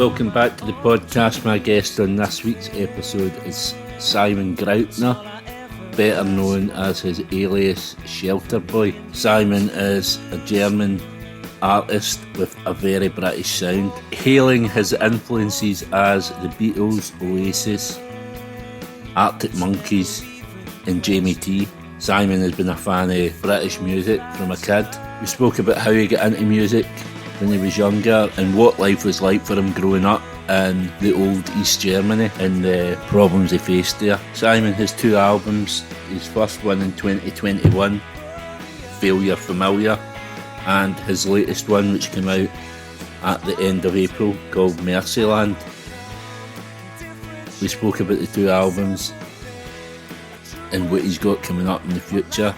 Welcome back to the podcast. My guest on this week's episode is Simon Graupner, better known as his alias Shelter Boy. Simon is a German artist with a very British sound, hailing his influences as the Beatles, Oasis, Arctic Monkeys and Jamie T. Simon has been a fan of British music from a kid. We spoke about how he got into music when he was younger and what life was like for him growing up in the old East Germany and the problems he faced there. Simon has 2 albums, his first one in 2021, Failure Familiar, and his latest one which came out at the end of April called Mercyland. We spoke about the 2 albums and what he's got coming up in the future,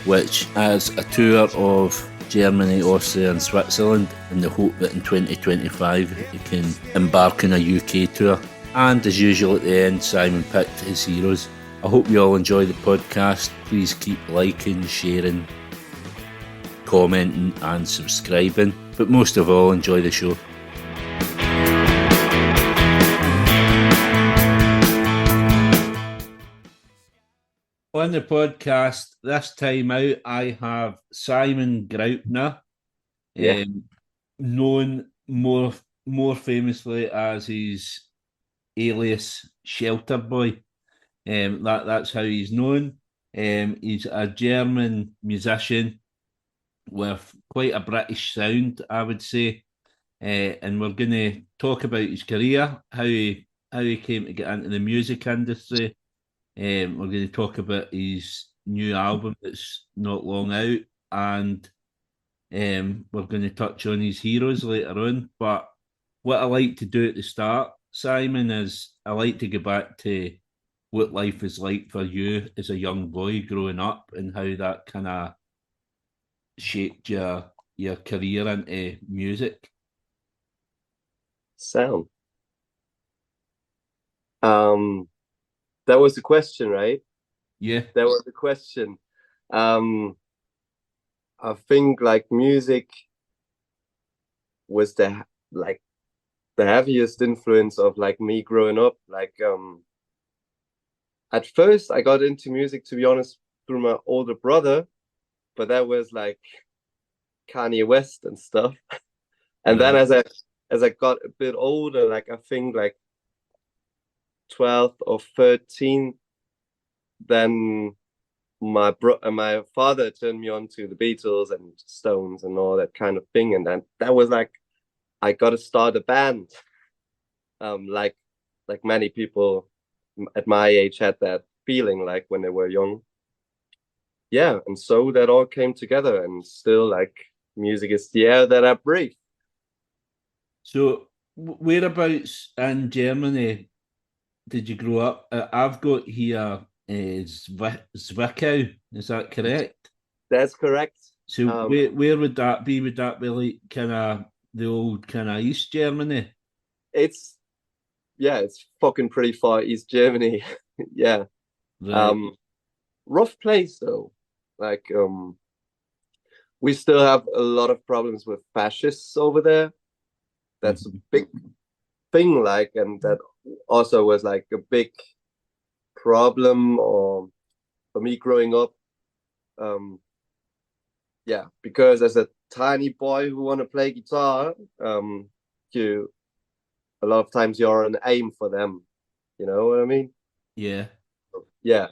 which is a tour of Germany, Austria and Switzerland, in the hope that in 2025 he can embark on a UK tour. And as usual at the end, Simon picked his heroes. I hope you all enjoy the podcast. Please keep liking, sharing, commenting and subscribing, but most of all enjoy the show. On the podcast this time out, I have Simon Graupner, known more famously as his alias Shelter Boy. That's how he's known. He's a German musician with quite a British sound, I would say. And we're going to talk about his career, how he came to get into the music industry. We're going to talk about his new album that's not long out, and we're going to touch on his heroes later on. But what I like to do at the start, Simon, is I like to go back to what life is like for you as a young boy growing up and how that kind of shaped your career into music. Sound. That was the question, right? Yeah. That was the question. I think like music was the heaviest influence of like me growing up. Like at first I got into music, to be honest, through my older brother, but that was like Kanye West and stuff. And then as I got a bit older, like I think like 12 or 13, then my father turned me on to the Beatles and Stones and all that kind of thing, and then that was like I got to start a band. Like many people at my age had that feeling like when they were young. Yeah, and so that all came together, and still like music is the air that I breathe. So whereabouts in Germany did you grow up? I've got here Zwickau. Is that correct? That's correct. So where would that be? Would that be like kind of the old kind of East Germany? It's fucking pretty far East Germany. Yeah. Right. Rough place though. Like we still have a lot of problems with fascists over there. That's a big thing, like, and that also was like a big problem for me growing up. Because as a tiny boy who want to play guitar, you a lot of times you're an aim for them. You know what I mean? Yeah. Yeah.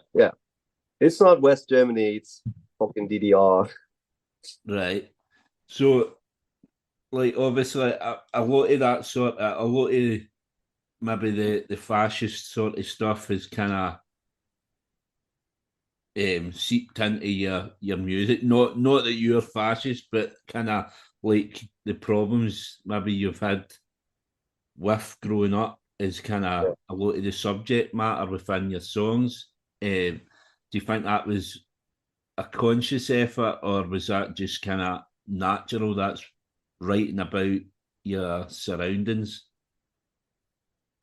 It's not West Germany, it's fucking DDR. Right. So, like, obviously, a lot of that a lot of maybe the fascist sort of stuff is kind of seeped into your music. Not that you're fascist, but kind of like the problems maybe you've had with growing up is kind of a lot of the subject matter within your songs. Do you think that was a conscious effort, or was that just kind of natural? That's writing about your surroundings.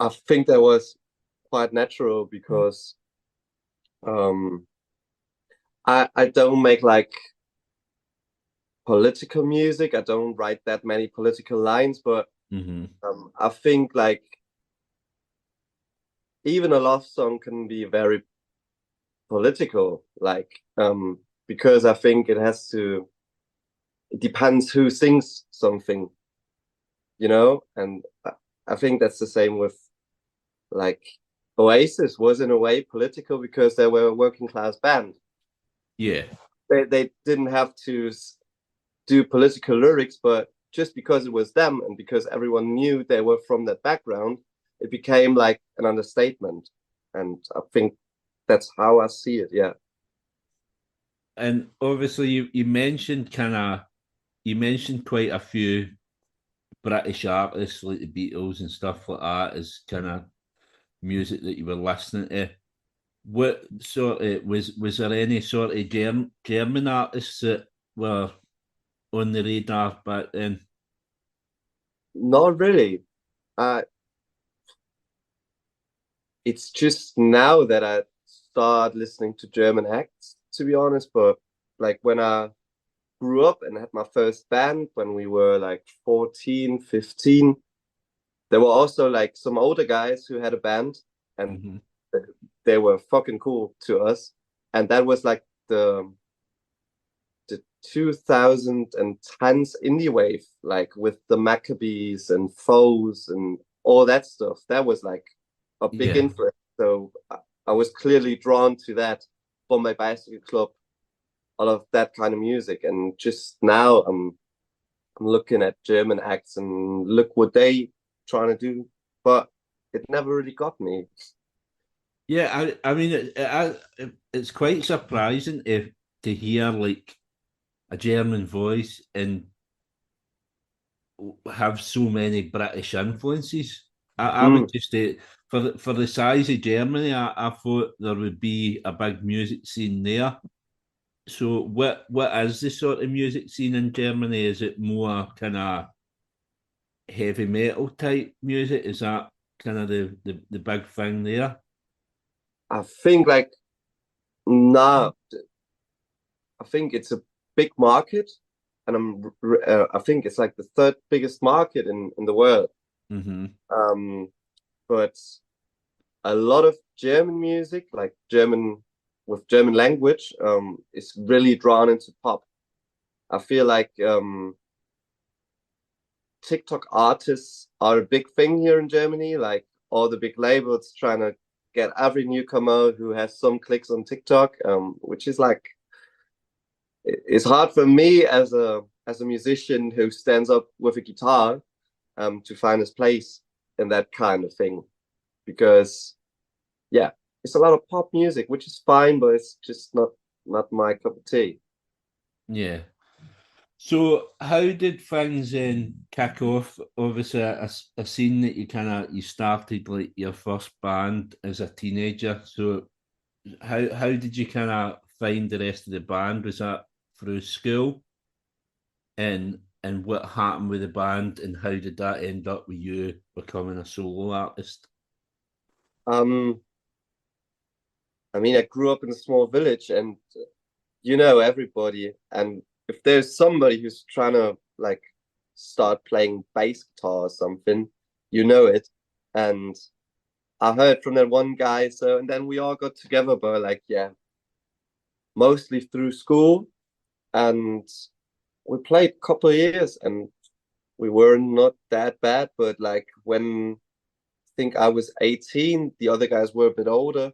I think that was quite natural because I don't make like political music. I don't write that many political lines, but I think like even a love song can be very political, like because I think it depends who sings something, and I think that's the same with like Oasis was in a way political because they were a working class band. Yeah. They didn't have to do political lyrics, but just because it was them and because everyone knew they were from that background, it became like an understatement. And I think that's how I see it. Yeah. And obviously, you mentioned you mentioned quite a few British artists like the Beatles and stuff like that as kind of music that you were listening to. What sort of was there any sort of German artists that were on the radar back then? Not really. Uh, it's just now that I start listening to German acts, to be honest. But like when I grew up and had my first band when we were like 14, 15, there were also like some older guys who had a band and Mm-hmm. they were fucking cool to us. And that was like the 2010s indie wave, like with the Maccabees and Foes and all that stuff. That was like a big Yeah. influence. So I was clearly drawn to that. Bombay Bicycle Club, all of that kind of music. And just now I'm looking at German acts and look what they trying to do, but it never really got me. Yeah, I mean, it's quite surprising if to hear like a German voice and have so many British influences. I would Mm. just say for the size of Germany, I thought there would be a big music scene there. So what is the sort of music scene in Germany? Is it more kind of heavy metal type music? Is that kind of the big thing there? I think like now, I think it's a big market, and I think it's like the third biggest market in the world. Mm-hmm. Um, but a lot of German music, like German with German language, is really drawn into pop. I feel like TikTok artists are a big thing here in Germany. Like all the big labels trying to get every newcomer who has some clicks on TikTok, which is like it's hard for me as a musician who stands up with a guitar to find his place in that kind of thing because yeah, it's a lot of pop music, which is fine, but it's just not my cup of tea. Yeah. So how did things then kick off? Obviously, a scene that you started like your first band as a teenager. So how did you kind of find the rest of the band? Was that through school? And what happened with the band, and how did that end up with you becoming a solo artist? Um, I mean, I grew up in a small village, and you know everybody. And if there's somebody who's trying to like start playing bass guitar or something, you know it. And I heard from that one guy, so and then we all got together, but like yeah, mostly through school, and we played a couple of years, and we were not that bad. But like when I think I was 18, the other guys were a bit older.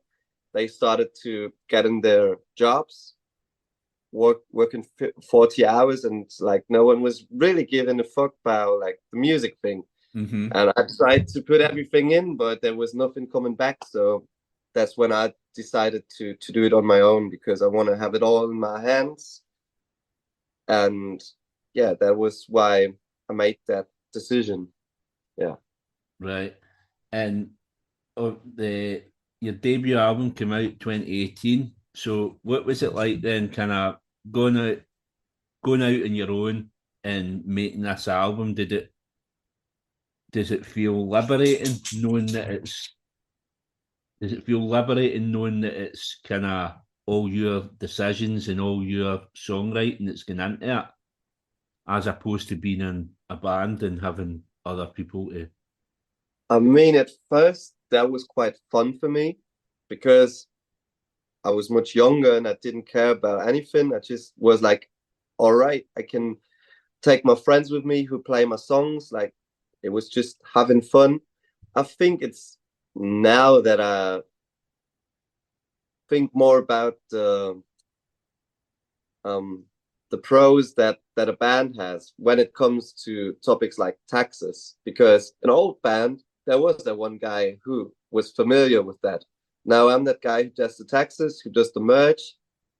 They started to get in their jobs working 40 hours and like no one was really giving a fuck about like the music thing, Mm-hmm. and I tried to put everything in but there was nothing coming back, so that's when I decided to do it on my own because I want to have it all in my hands. And yeah, that was why I made that decision. Yeah. Right. And the your debut album came out 2018. So what was it like then, kind of going out on your own and making this album? Does it feel liberating knowing that it's does it feel liberating knowing that it's kind of all your decisions and all your songwriting that's going into it, as opposed to being in a band and having other people to? I mean, at first that was quite fun for me because I was much younger and I didn't care about anything. I just was like, all right, I can take my friends with me who play my songs. Like it was just having fun. I think it's now that I think more about um, the pros that a band has when it comes to topics like taxes. Because an old band, there was that one guy who was familiar with that. Now I'm that guy who does the taxes, who does the merch,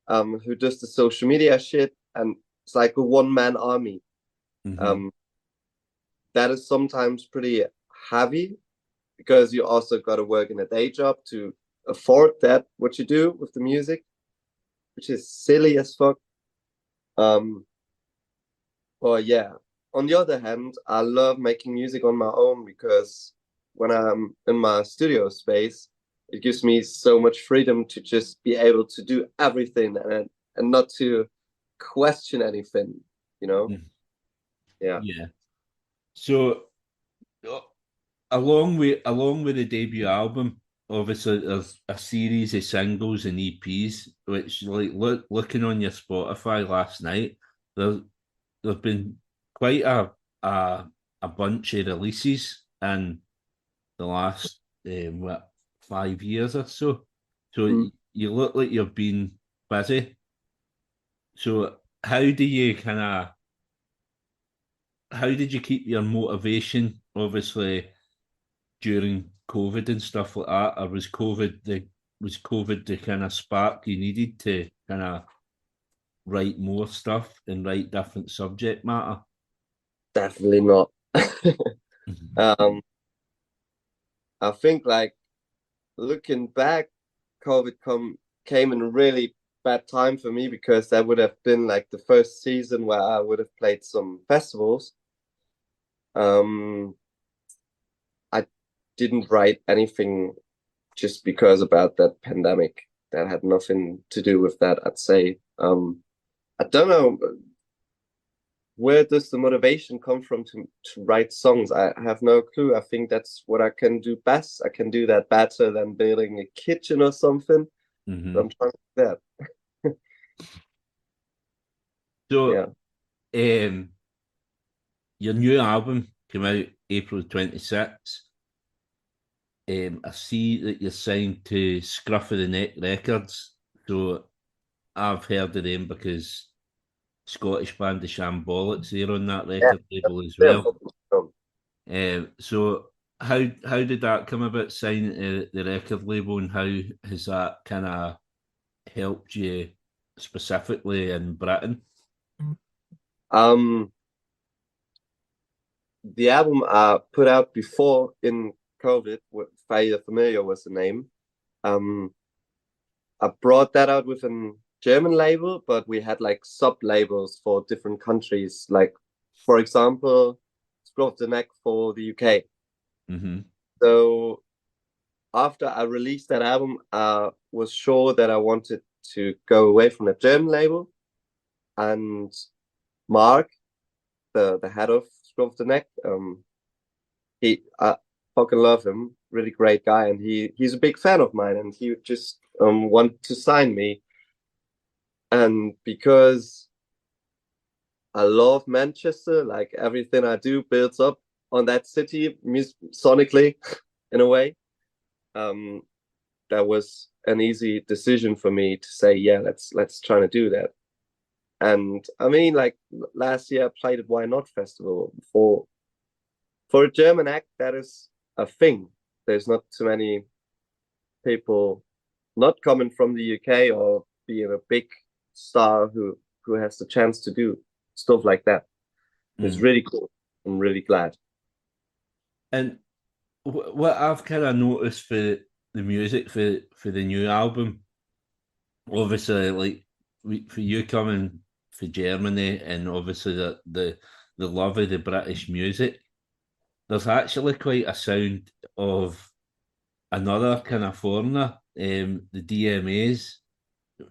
who does the social media shit, and it's like a one-man army. Mm-hmm. Um, that is sometimes pretty heavy because you also got to work in a day job to afford that what you do with the music, which is silly as fuck. Um, but yeah, on the other hand, I love making music on my own because when I'm in my studio space, it gives me so much freedom to just be able to do everything and not to question anything, you know? Mm. Yeah. Yeah. So uh, along with the debut album, obviously there's a series of singles and EPs, which like looking on your Spotify last night, there there've been quite a a bunch of releases in the last what 5 years or so. So Mm. you look like you've been busy. So how did you keep your motivation? Obviously during COVID and stuff like that, or was COVID the kind of spark you needed to kind of write more stuff and write different subject matter? Definitely not. Mhm. um, I think like looking back, came in a really bad time for me because that would have been like the first season where I would have played some festivals. Um, I didn't write anything just because about that pandemic. That had nothing to do with that, I'd say. I don't know where does the motivation come from to write songs. I have no clue. I think that's what I can do best. I can do that better than building a kitchen or something. So I'm Mhm. trying to do that. So, Yeah. um, your new album came out April 26th. I see that you're signed to Scruff of the Neck Records. So I've heard of them because Scottish band the Shambolics they're on that Yeah. record label as Yeah. well. So how did that come about signing to the record label, and how has that kind of helped you specifically in Britain? Um, the album I put out before in COVID, what Fire Familiar was the name. Um, I brought that out with a German label, but we had like sub labels for different countries. Like, for example, Scruff of the Neck for the UK. Hmm. So after I released that album, I was sure that I wanted to go away from the German label. And Mark, the head of Scruff of the Neck, I fucking love him. Really great guy, and he's a big fan of mine, and he just wanted to sign me. And because I love Manchester, like everything I do builds up on that city sonically, in a way. Um, that was an easy decision for me to say, yeah, let's try to do that. And I mean, like last year I played at Why Not Festival for a German act. That is a thing. There's not too many people not coming from the UK or being a big star who has the chance to do stuff like that. It's Mm. really cool. I'm really glad. And what I've kind of noticed for the music for the new album, obviously, like for you coming for Germany, and obviously the love of the British music, there's actually quite a sound of another kind of foreigner, the DMAs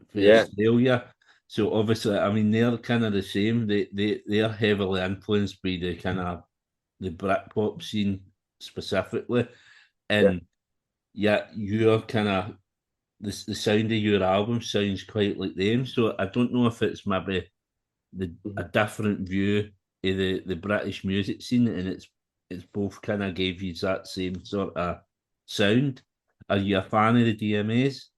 for Yeah. Australia. So obviously, I mean, they're kind of the same. They're heavily influenced by the kind of the Britpop scene specifically, Yeah. and yet you're kind of the sound of your album sounds quite like them. So I don't know if it's maybe a Mhm. different view of the British music scene, and it's both kind of gave you that same sort of sound. Are you a fan of the DMAs?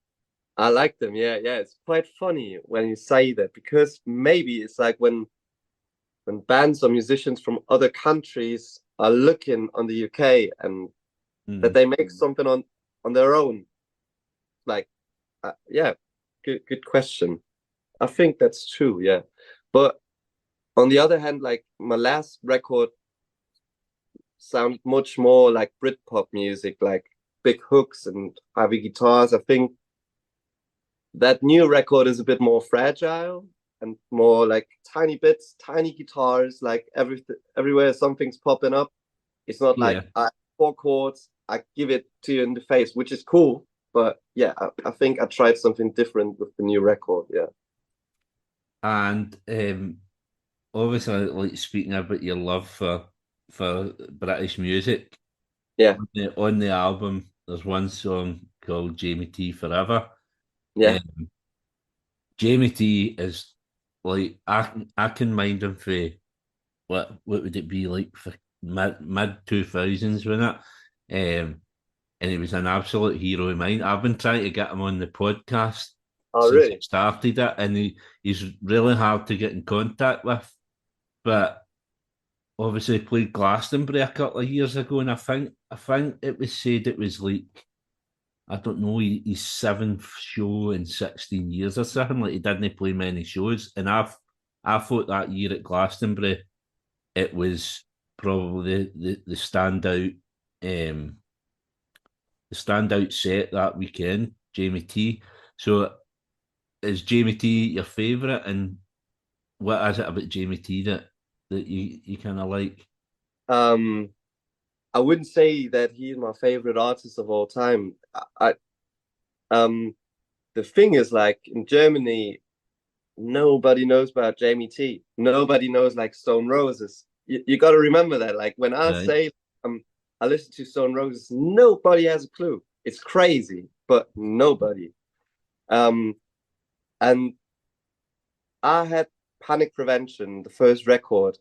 I like them. Yeah, yeah. It's quite funny when you say that because maybe it's like when bands or musicians from other countries are looking on the UK and that Mm. they make something on their own. Like, yeah, good question. I think that's true. Yeah, but on the other hand, like my last record sounded much more like Britpop music, like big hooks and heavy guitars. I think that new record is a bit more fragile and more like tiny bits, tiny guitars, like everywhere something's popping up. It's not like Yeah, four chords, I give it to you in the face, which is cool. But yeah, I think I tried something different with the new record. Yeah. and obviously, like speaking about your love for British music, Yeah. on the album, there's one song called "Jamie T Forever." Yeah. Um, Jamie T is like I can mind him for what would it be like for mid 2000s, wasn't it? And he was an absolute hero of mine. I've been trying to get him on the podcast Oh, since I really? started it, and he's really hard to get in contact with. But obviously, he played Glastonbury a couple of years ago, and I think it was said it was like I don't know his seventh show in 16 years or something. Like he didn't play many shows, and I thought that year at Glastonbury it was probably the standout um the standout set that weekend, Jamie T. So is Jamie T your favourite, and what is it about Jamie T that you kind of like? Um, I wouldn't say that he's my favorite artist of all time. Um, the thing is, like in Germany, nobody knows about Jamie T. Nobody knows like Stone Roses. You got to remember that. Like when I Right? say I listen to Stone Roses, nobody has a clue. It's crazy, but nobody. Um, and I had Panic Prevention, the first record.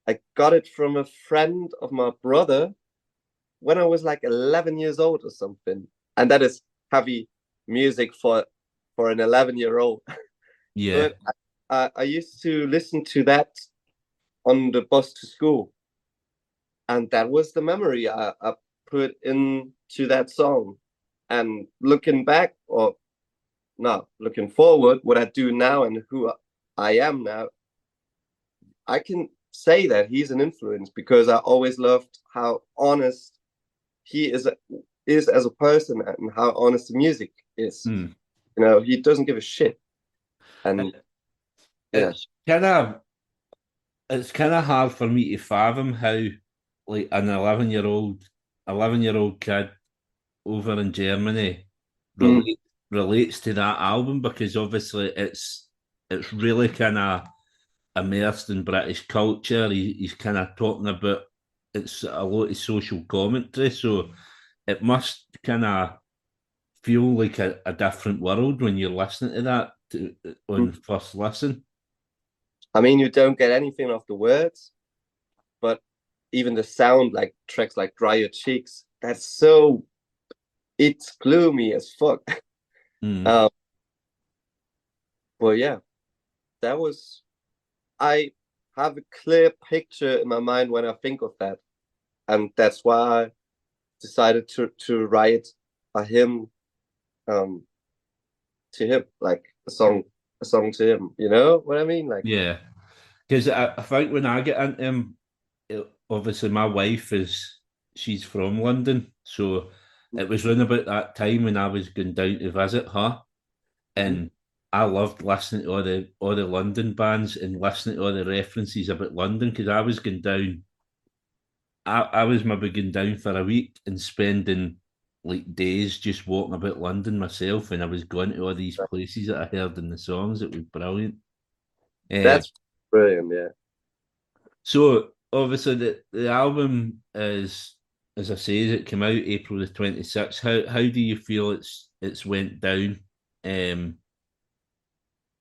I got it from a friend of my brother when I was like 11 years old or something. And that is heavy music for an 11-year-old. Yeah, But I used to listen to that on the bus to school. And that was the memory I put into that song. And looking back, or no, looking forward, what I do now and who I am now, I can say that he's an influence because I always loved how honest he is as a person and how honest the music is. mm. You know, he doesn't give a shit. And yeah. It's kind of it's kind of hard for me to fathom how like an 11-year old kid over in Germany Mm, relates to that album because obviously it's really kind of immersed in British culture. He's kind of talking about it's a lot of social commentary, so it must kind of feel like a different world when you're listening to that mm. on first listen. I mean, you don't get anything off the words, but even the sound, like tracks like Dry Your Cheeks, it's gloomy as fuck. Mm. Um, but yeah, that was, I have a clear picture in my mind when I think of that. And that's why I decided to write a hymn um, to him, like a song to him. You know what I mean? Like, Yeah, because I think when I get into him, obviously my wife she's from London, so it was round about that time when I was going down to visit her, mhm. and I loved listening to all the London bands and listening to all the references about London because I was going down. I was maybe going down for a week and spending like days just walking about London myself, and I was going to all these places that I heard in the songs. It was brilliant. Uh, That's brilliant. Yeah. so. obviously the album is, as I say, it came out April the 26th. How do you feel it's went down?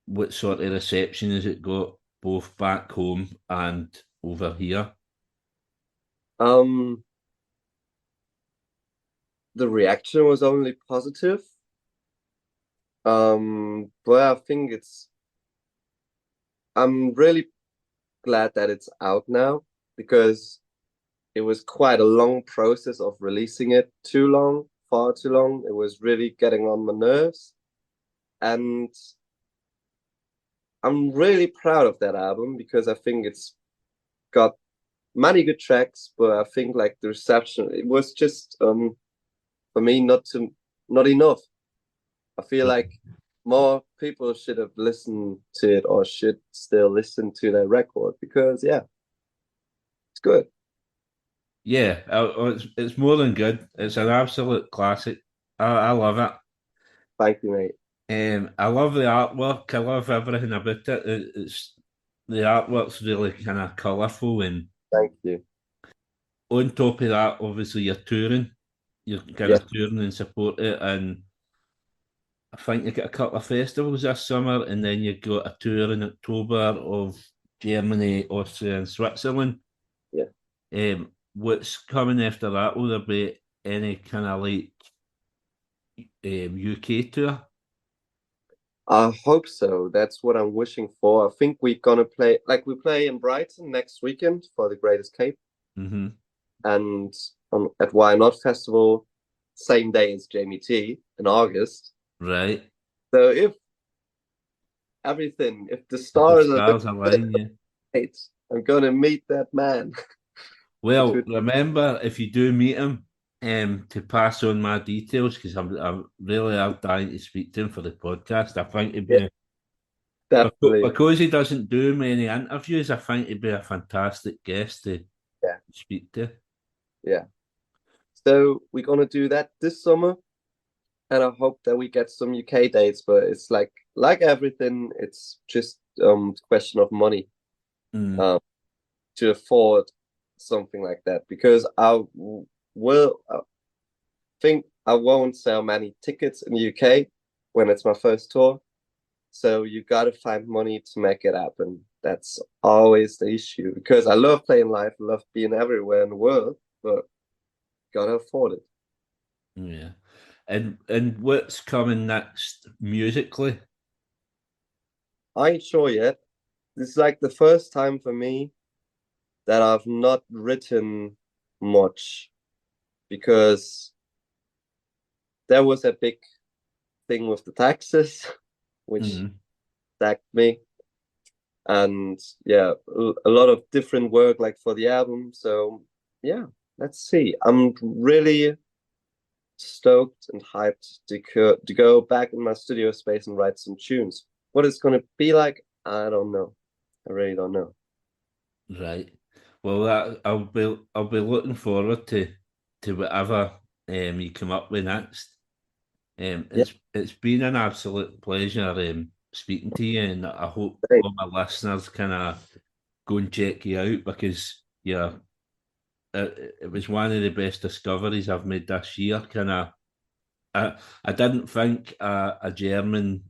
What sort of reception has it got both back home and over here? Um, the reaction was only positive. But I think I'm really glad that it's out now because it was quite a long process of releasing it. Too long, far too long. It was really getting on my nerves. And I'm really proud of that album because I think it's got many good tracks, but I think like the reception, it was just for me not enough. I feel like more people should have listened to it or should still listen to that record because yeah, it's good. Yeah, it's more than good. It's an absolute classic. I love it. Thank you, mate. I love the artwork. I love everything about it. It's the artwork's really kind of colourful, and Thank you. on top of that, obviously you're touring. You're kind Yeah, of touring and support it, and I think you got a couple of festivals this summer, and then you got a tour in October of Germany, Austria, and Switzerland. yeah. What's coming after that? Will there be any kind of like UK tour? I hope so. That's what I'm wishing for. I think we're gonna play like we play in Brighton next weekend for the Great Escape Mm-hmm. and at Why Not Festival, same day as Jamie T in August. Right. So if the If the stars are stars align, yeah. right, I'm gonna meet that man. Which Well, would remember if you do meet him, to pass on my details because I'm really am dying to speak to him for the podcast. I think it'd yeah, be definitely. because he doesn't do many interviews. I think he'd be a fantastic guest to Yeah, speak to. yeah. So we're gonna do that this summer, and I hope that we get some UK dates. But it's like everything, it's just a question of money Mm, um to afford something like that because I think I won't sell many tickets in the UK when it's my first tour. So you gotta find money to make it happen. That's always the issue because I love playing live, I love being everywhere in the world, but gotta afford it. yeah. And what's coming next musically? I ain't sure yet. This is like the first time for me that I've not written much because there was a big thing with the taxes, which Mm, stacked me. And yeah, a lot of different work like for the album. So yeah, let's see. I'm really stoked and hyped to go back in my studio space and write some tunes. What it's gonna be like, I don't know. I really don't know. right. Well, I'll be looking forward to whatever you come up with next. Yeah, It's been an absolute pleasure speaking to you, and I hope thanks. all my listeners kind of go and check you out because yeah, it was one of the best discoveries I've made this year. I didn't think a German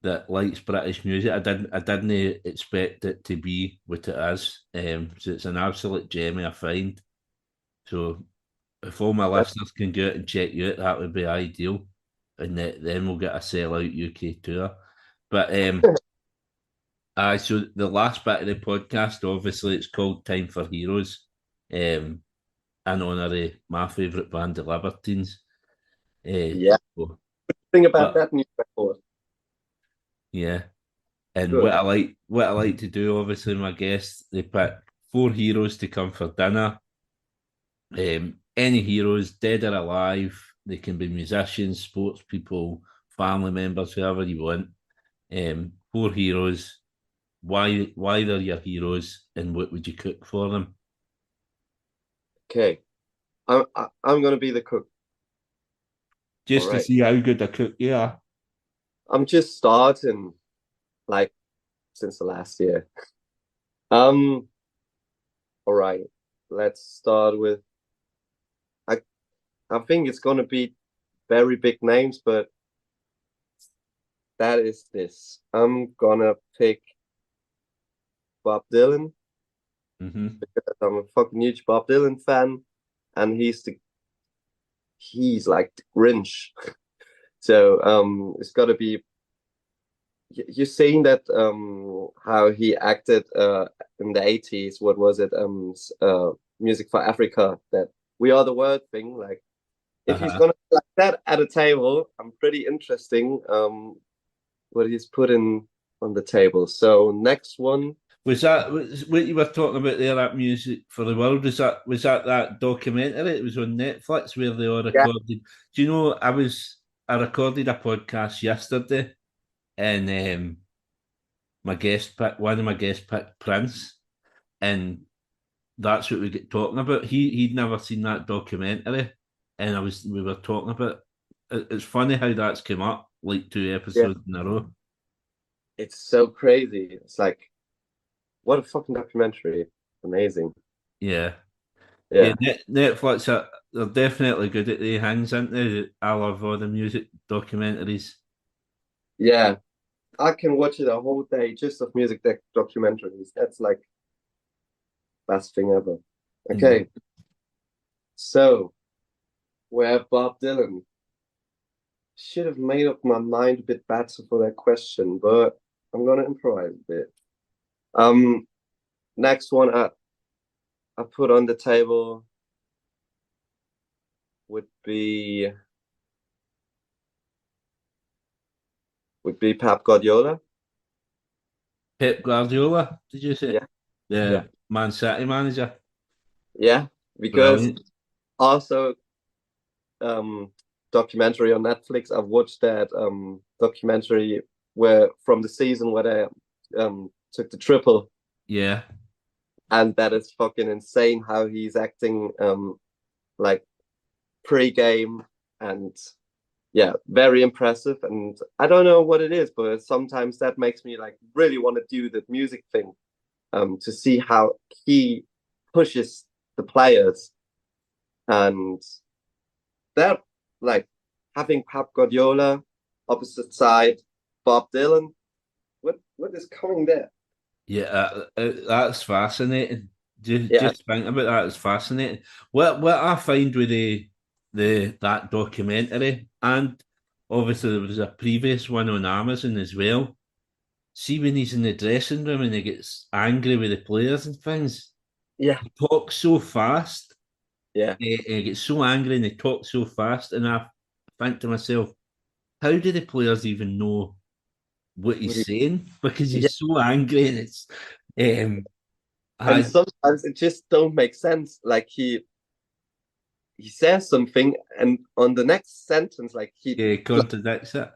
that likes British music. I didn't expect it to be what it is. So it's an absolute gem I find. So if all my listeners can go out and check you out, that would be ideal. And then we'll get a sellout UK tour. But so the last bit of the podcast, obviously, it's called Time for Heroes, in honour of my favourite band, the Libertines. Yeah. So- Think about but that new record. yeah, and Good. what I like to do, obviously, my guests they pick four heroes to come for dinner. Any heroes, dead or alive. They can be musicians, sports people, family members, whoever you want. Four heroes. Why they're your heroes, and what would you cook for them? Okay. I'm gonna be the cook. All Just to right. see how good a cook you are. I'm just starting like since the last year. Um, all right. Let's start with I I think it's gonna be very big names, but that is this. I'm gonna pick Bob Dylan Mm-hmm. because I'm a fucking huge Bob Dylan fan, and he's like the Grinch. So it's gotta be you're saying that how he acted in the 80s. What was it? Music for Africa, that We Are the World thing. Like if he's Uh-huh. gonna be like that at a table, I'm pretty interesting what he's putting on the table. So next one. Was what you were talking about there? That music for the world, was that documentary? It was on Netflix where they all Yeah, recorded. Do you know? I recorded a podcast yesterday, and one of my guests picked Prince, and that's what we get talking about. He'd never seen that documentary, and we were talking about. It's funny how that's come up like two yeah, episodes in a row. it's so crazy. It's like what a fucking documentary. Amazing. Yeah. Yeah, Yeah, Netflix they're definitely good at the hands, aren't they? I love all the music documentaries. yeah. I can watch it a whole day just of music documentaries. That's like best thing ever. Mm. Okay, so we have Bob Dylan. Should have made up my mind a bit better for that question, but I'm gonna improvise a bit. Um, Next one I put on the table would be Pep Guardiola. Pep Guardiola, did you say? Yeah, yeah, The Man City manager. yeah. Because Brilliant. also documentary on Netflix. I've watched that documentary where from the season where they took the triple, Yeah. and that is fucking insane how he's acting like pre-game, and yeah, very impressive. And I don't know what it is, but sometimes that makes me like really want to do the music thing to see how he pushes the players, and that like having Pep Guardiola opposite side, Bob Dylan. What is coming there? Yeah, that's fascinating. Yeah, Just think about that. It's fascinating. What I find with the that documentary, and obviously there was a previous one on Amazon as well. See when he's in the dressing room and he gets angry with the players and things. yeah, He talks so fast. yeah. He gets so angry and he talks so fast, and I think to myself, how do the players even know what What he's do saying? Because yeah. he's so angry, and it's And I sometimes it just don't make sense. Like he says something, and on the next sentence, like yeah, contradicts it.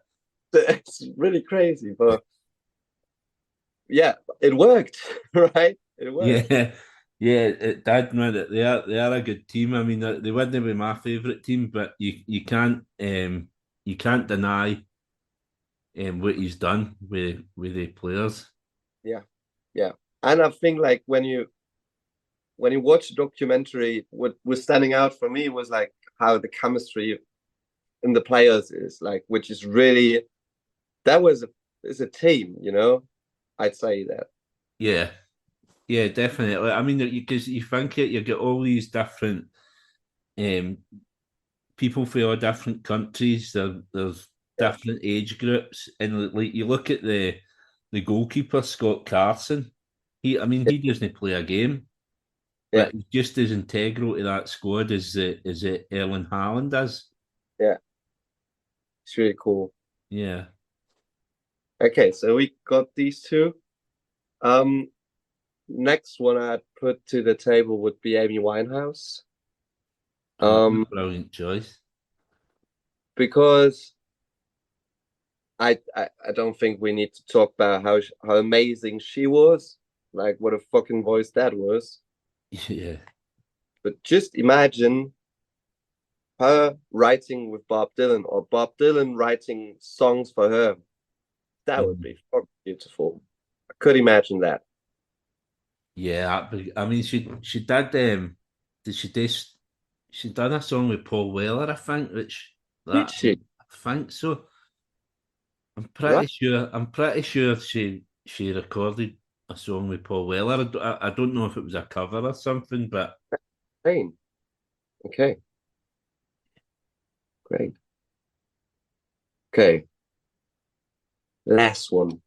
it's really crazy. But yeah, it worked, right? It worked. Yeah, yeah, it did, man. They are a good team. I mean, they wouldn't be my favourite team, but you can't deny what he's done with the players. Yeah, yeah. And I think like when you watch the documentary, what was standing out for me was like how the chemistry in the players is like, which is really that was is a team, you know. I'd say that. Yeah, yeah, definitely. I mean, because you think it, you get all these different um, people from all different countries. There's Yeah, different age groups, and like you look at the goalkeeper Scott Carson. yeah, He doesn't play a game, yeah, but he's just as integral to that squad as Erling Haaland is. yeah. It's really cool. Yeah, Okay, so we got these two. Um, Next one I'd put to the table would be Amy Winehouse. Um, brilliant choice. because I don't think we need to talk about how amazing she was, like what a fucking voice that was. Yeah. But just imagine her writing with Bob Dylan or Bob Dylan writing songs for her. That would Mhm. be fucking beautiful. I could imagine that. Yeah, I mean, she did she do? She done a song with Paul Weller, I think, which Did that she? I think so. I'm Right. pretty sure. I'm pretty sure she recorded a song with Paul Weller. I don't know if it was a cover or something, but Pain. Okay, great. Okay, last one.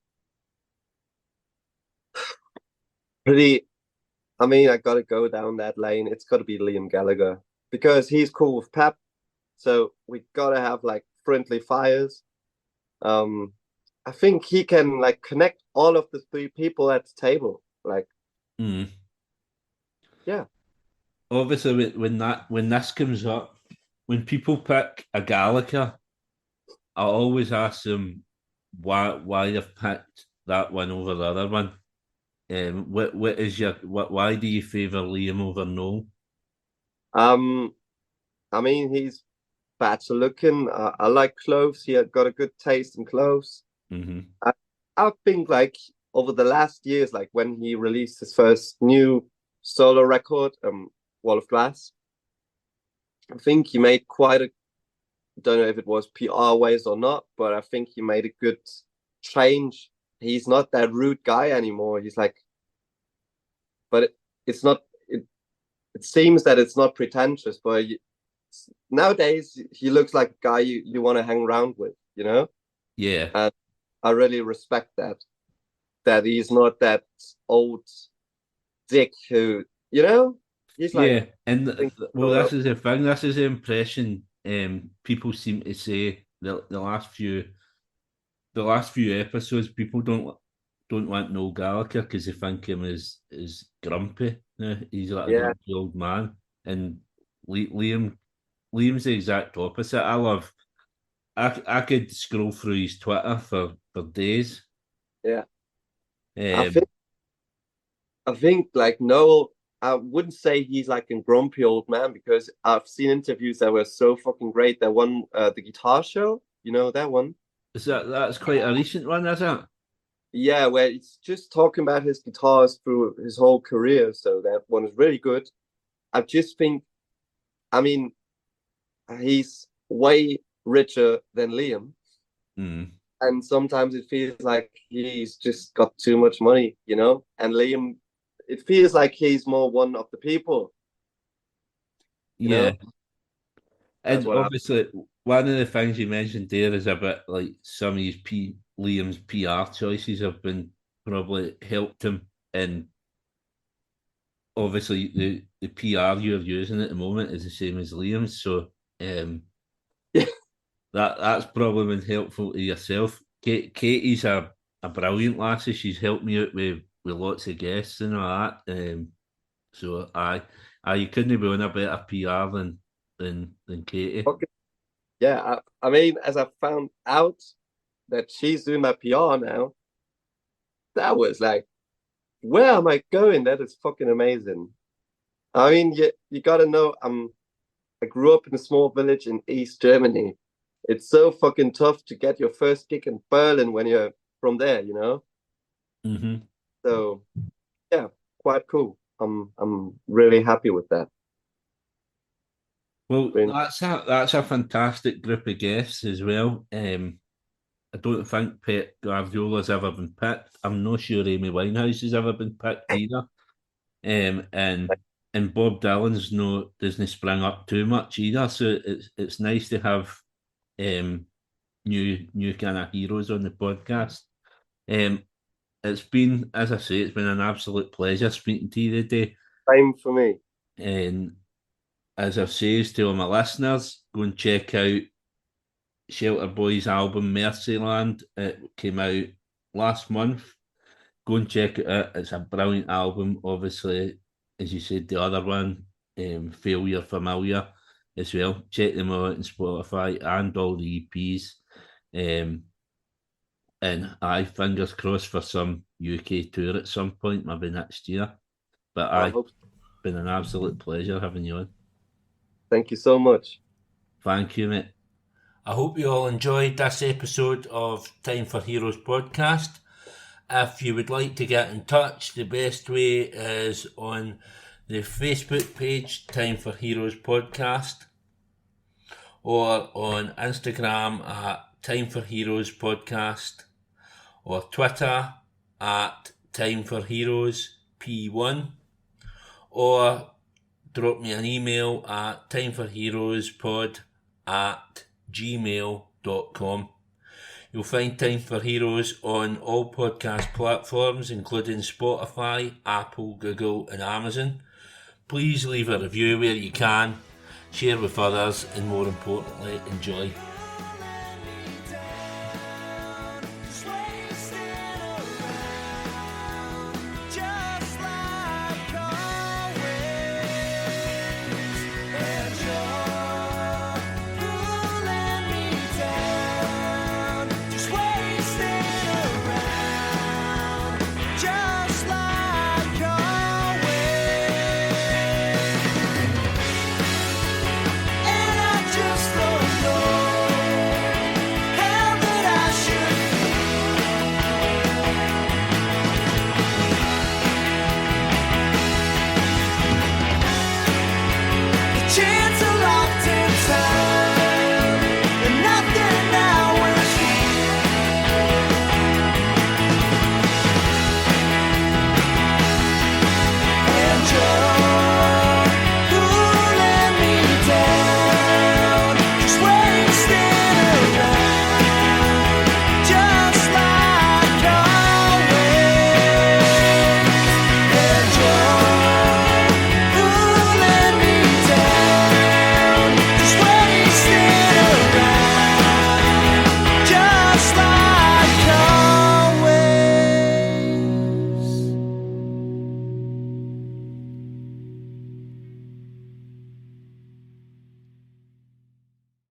Pretty. I mean, I gotta go down that lane. It's gotta be Liam Gallagher because he's cool with Pep. So we gotta have like friendly fires. Um, I think he can like connect all of the three people at the table. Like, mm, yeah, obviously when this comes up, when people pick a Gallagher, I always ask them why they've picked that one over the other one. What is your why do you favour Liam over Noel? um, I mean, he's better looking. I like clothes. He had got a good taste in clothes. Mm-hmm. I, I think like over the last years, like when he released his first new solo record, Wall of Glass, I think he made quite a, don't know if it was PR ways or not, but I think he made a good change. He's not that rude guy anymore. He's like, but it's not. It seems that it's not pretentious, but nowadays he looks like a guy you want to hang around with, you know. Yeah, And I really respect that. That he's not that old dick who, you know, he's like, yeah, and think well, grown this up. is the thing. This is the impression people seem to say the last few episodes. People don't want Noel Gallagher because they think him as grumpy. He's like a Yeah, grumpy old man, and Liam's the exact opposite. I could scroll through his Twitter for days. yeah. I think Um, I think like Noel, I wouldn't say he's like a grumpy old man because I've seen interviews that were so fucking great. That one, the guitar show, you know that one? is that's quite a recent one, is it? Yeah, where it's just talking about his guitars through his whole career. So that one is really good. I just think, I mean, he's way richer than Liam, Mm. and sometimes it feels like he's just got too much money, you know. And Liam, it feels like he's more one of the people, you know. Yeah, That's and what I. obviously one of the things you mentioned there is about like some of his Liam's PR choices have been probably helped him, and obviously the PR you're using at the moment is the same as Liam's, so um, that's probably been helpful to yourself. Katie's a brilliant lassie. She's helped me out with lots of guests and all that. So I you couldn't be on a better PR than Katie. Okay. Yeah, I mean, as I found out that she's doing my PR now, that was like, where am I going? That is fucking amazing. I mean, you gotta know, I grew up in a small village in East Germany. It's so fucking tough to get your first gig in Berlin when you're from there, you know? Hmm. So yeah, quite cool. I'm really happy with that. Well, Been- that's a fantastic group of guests as well. I don't think Pep Guardiola's ever been picked. I'm not sure Amy Winehouse has ever been picked either. Um, and and Bob Dylan's no doesn't spring up too much either. So it's nice to have um new kind of heroes on the podcast. Um, it's been, as I say, it's been an absolute pleasure speaking to you today. Same for me. And as I've said to all my listeners, go and check out Shelter Boy's album Mercyland. It came out last month. Go and check it out. It's a brilliant album. Obviously, as you said, the other one, Failure Familiar, as well. Check them out on Spotify and all the EPs. Um, and I fingers crossed for some UK tour at some point, maybe next year. But I I hope so. been an absolute pleasure having you on. Thank you so much. Thank you, mate. I hope you all enjoyed this episode of Time for Heroes podcast. If you would like to get in touch, the best way is on the Facebook page, Time for Heroes Podcast, or on Instagram at Time for Heroes Podcast, or Twitter at Time for Heroes P1, or drop me an email at timeforheroespod@gmail.com. You'll find Time for Heroes on all podcast platforms, including Spotify, Apple, Google, and Amazon. Please leave a review where you can, share with others, and more importantly, enjoy.